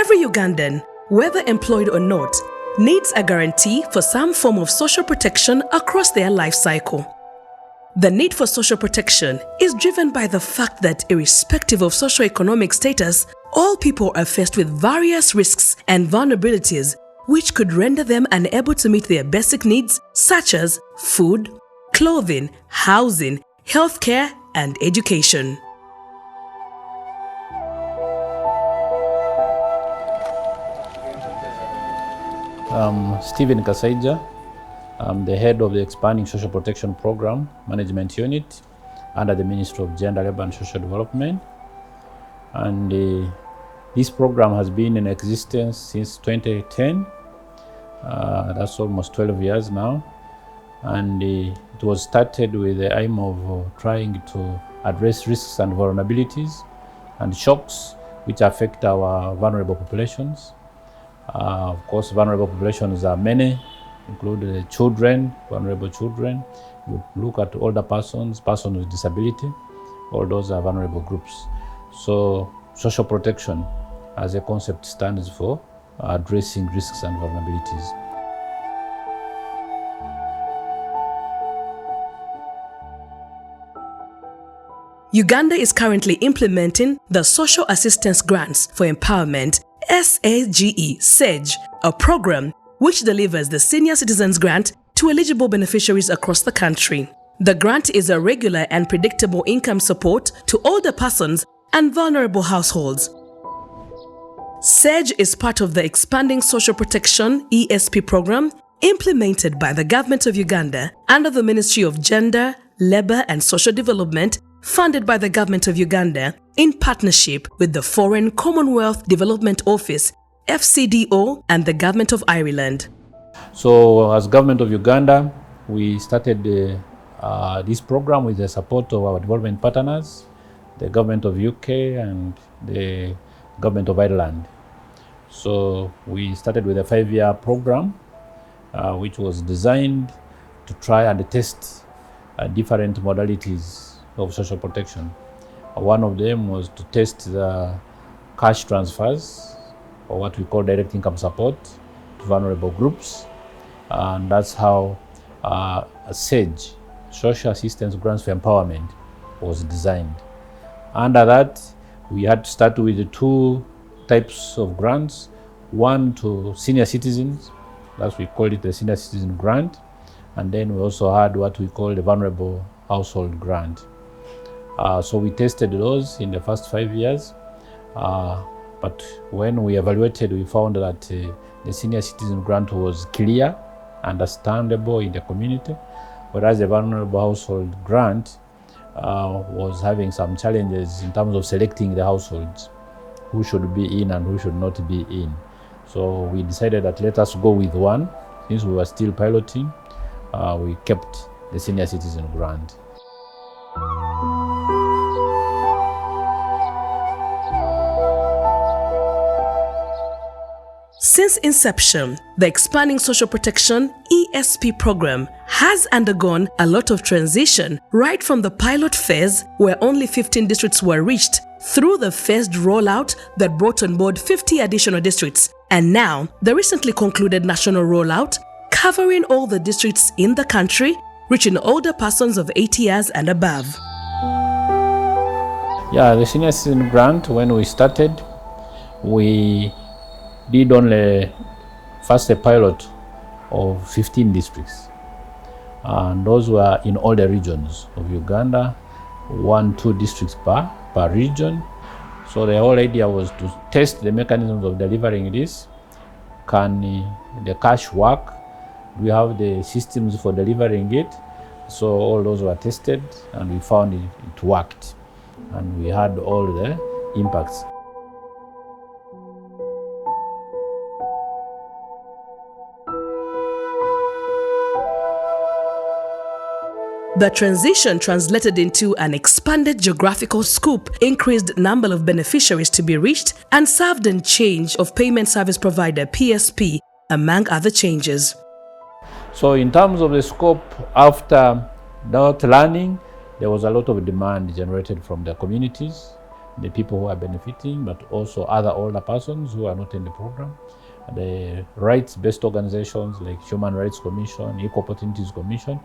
Every Ugandan, whether employed or not, needs a guarantee for some form of social protection across their life cycle. The need for social protection is driven by the fact that irrespective of socioeconomic status, all people are faced with various risks and vulnerabilities which could render them unable to meet their basic needs such as food, clothing, housing, healthcare, and education. I'm Stephen Kasaija. I'm the head of the Expanding Social Protection Program Management Unit under the Ministry of Gender, Labour and Social Development. And this program has been in existence since 2010. That's almost 12 years now. And it was started with the aim of trying to address risks and vulnerabilities and shocks which affect our vulnerable populations. Of course, vulnerable populations are many, include children, vulnerable children. You look at older persons, persons with disability, all those are vulnerable groups. So social protection as a concept stands for addressing risks and vulnerabilities. Uganda is currently implementing the Social Assistance Grants for Empowerment SAGE, a program which delivers the Senior Citizens Grant to eligible beneficiaries across the country. The grant is a regular and predictable income support to older persons and vulnerable households. SAGE is part of the Expanding Social Protection ESP program implemented by the Government of Uganda under the Ministry of Gender, Labour and Social Development, funded by the Government of Uganda in partnership with the Foreign Commonwealth Development Office, FCDO, and the Government of Ireland. So as Government of Uganda, we started this program with the support of our development partners, the Government of UK and the Government of Ireland. So we started with a 5-year program which was designed to try and test different modalities of social protection. One of them was to test the cash transfers, or what we call direct income support, to vulnerable groups. And that's how SAGE, Social Assistance Grants for Empowerment, was designed. Under that, we had to start with 2 types of grants. One to senior citizens, that's we call it the Senior Citizen Grant. And then we also had what we call the Vulnerable Household Grant. So we tested those in the first 5 years, but when we evaluated, we found that the Senior Citizen Grant was clear, understandable in the community, whereas the Vulnerable Household Grant was having some challenges in terms of selecting the households, who should be in and who should not be in. So we decided that let us go with one. Since we were still piloting, we kept the Senior Citizen Grant. Since inception, the Expanding Social Protection ESP program has undergone a lot of transition right from the pilot phase where only 15 districts were reached through the phased rollout that brought on board 50 additional districts, and now the recently concluded national rollout covering all the districts in the country, reaching older persons of 80 years and above. Yeah, the Senior Citizen Grant, when we started, we did only first a pilot of 15 districts, and those were in all the regions of Uganda, 1-2 districts per region. So the whole idea was to test the mechanisms of delivering this. Can the cash work? Do we have the systems for delivering it? So all those were tested and we found it worked, and we had all the impacts. The transition translated into an expanded geographical scope, increased number of beneficiaries to be reached, and served in change of payment service provider PSP, among other changes. So in terms of the scope, after that learning, there was a lot of demand generated from the communities the people who are benefiting, but also other older persons who are not in the program. The rights-based organizations like Human Rights Commission, Equal Opportunities Commission,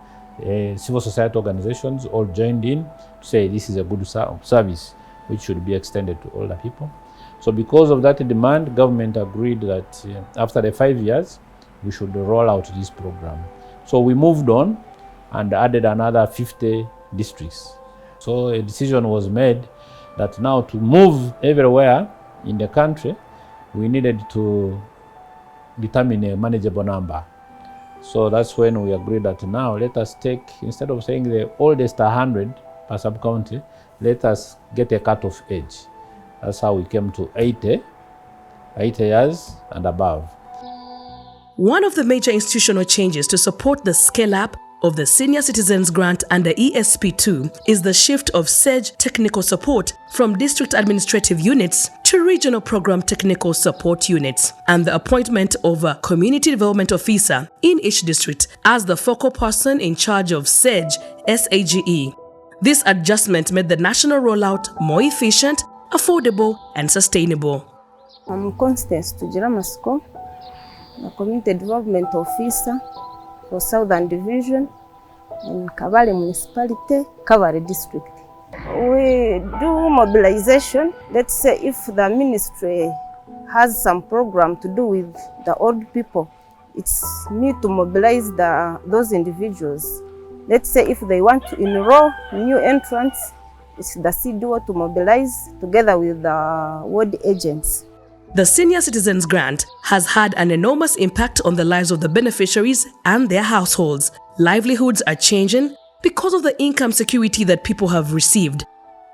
civil society organizations all joined in to say this is a good service which should be extended to older people. So because of that demand, government agreed that after the 5 years, we should roll out this program. So we moved on and added another 50 districts. So a decision was made that now to move everywhere in the country, we needed to determine a manageable number. So that's when we agreed that now let us take, instead of saying the oldest 100 per sub-county, let us get a cut-off age. That's how we came to 80 years and above. One of the major institutional changes to support the scale-up of the Senior Citizens Grant under ESP2 is the shift of SEG technical support from district administrative units to regional program technical support units, and the appointment of a community development officer in each district as the focal person in charge of SEG SAGE. This adjustment made the national rollout more efficient, affordable, and sustainable. I'm Constance Tujiramasiko, a community development officer for Southern Division in Kabale Municipality, Kabale District. We do mobilization. Let's say if the ministry has some program to do with the old people, it's me to mobilize those individuals. Let's say if they want to enroll new entrants, it's the CDO to mobilize together with the ward agents. The Senior Citizens Grant has had an enormous impact on the lives of the beneficiaries and their households. Livelihoods are changing because of the income security that people have received.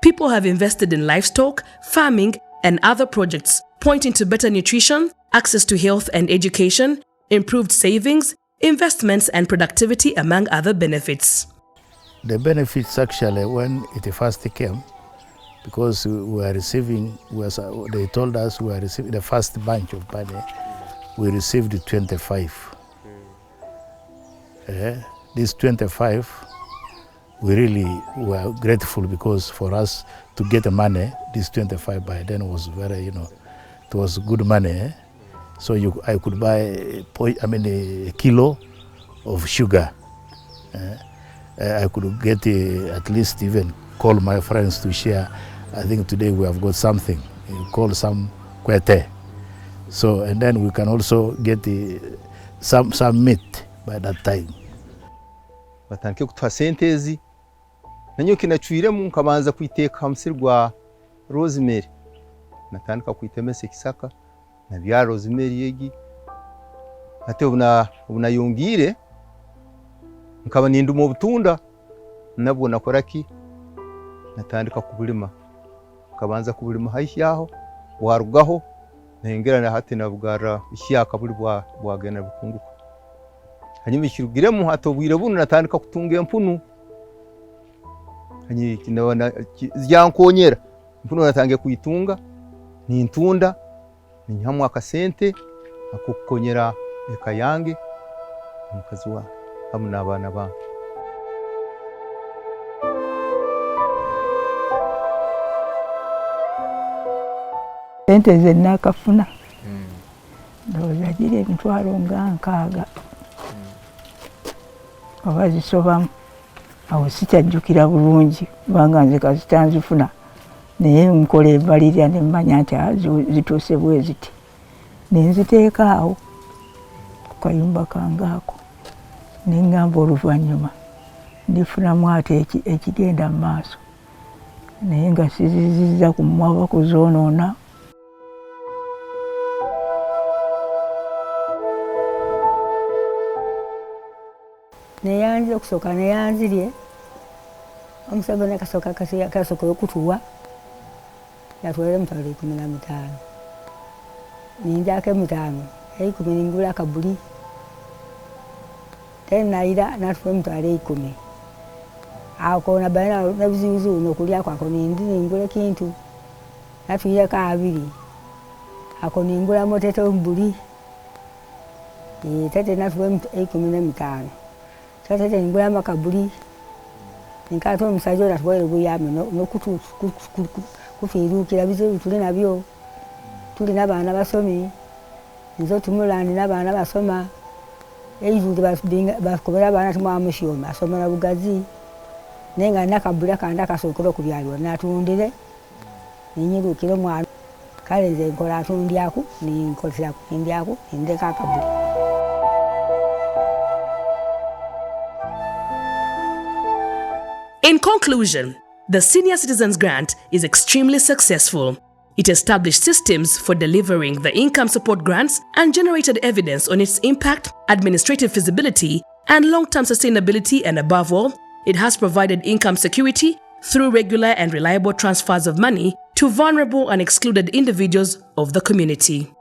People have invested in livestock, farming, and other projects, pointing to better nutrition, access to health and education, improved savings, investments, and productivity, among other benefits. The benefits actually, when it first came, because we were receiving, they told us we were receiving the first bunch of money, we received 25. These 25, we really were grateful because for us to get the money, this 25 by then was very, it was good money. So I could buy a kilo of sugar. I could get at least even call my friends to share. I think today we have got something, call some kwete. So, and then we can also get some meat by that time. Batandike kutuha sentezi nanyo kinachwiremu nkabanza kwiteka msirwa rosemary natandika kwitemese kisaka na bya rosemary yegi ate ubuna yongire nkaba nindu mu butunda nabwo nakoraki natandika kubulima kabanza kubulima haishaho warugaho nengera na hati nabugara ishyaka buri bwagena bukunguka hanyuma ikirugiremo hatobwire buno natandika kutunga empunu hanyi kinabona zyankonyera empunu natangiye kuyitunga ni ntunda ni hamwe akasente akukonyera eka yange mukazi wa hamwe n'abana ba sente ze nakafuna ndoza gire ntwaro nkaga abazisobamu awo sikyajjukira bulungi kubanga nze kazitanzifuna naye nkola ebalirya ne mmanya nti zituuse bwe ziti nenziteeka awo ku kayumba kange ako ne ngamba oluvannyuma ndifunamu ate ekigenda mu maaso naye nga sizizizza ku mmwaba kuzoonoona. Neyanzire okusoka neyanzirye omusajja nakasoka kasoka okutuwa yatwala emitwalo 15 ninjako 5 10 ningula akabuli tenaira natwa emitwalo 10 ako nabana nabizibuzi nokulyako ako ningula ekintu natwireko 2 ako ningula motete ombuli tete natwa 15 tete ningula makabuli ninkato omusajja natwala buyame kufiirukira bizibu tuli nabyo. Tulina abaana basomi, nze otumula nina abaana basoma. Ebibuuzo bakobera abaana tumwamusyoma asomera bugazi. Naye nga nina akabula kandi akasookera okubyalibwa natundire ninyirukira omwana. Kale nze nkola atundyaku ninkoleseraku ndyaku ndeka akabula. In conclusion, the Senior Citizens Grant is extremely successful. It established systems for delivering the income support grants and generated evidence on its impact, administrative feasibility, and long-term sustainability, and above all, it has provided income security through regular and reliable transfers of money to vulnerable and excluded individuals of the community.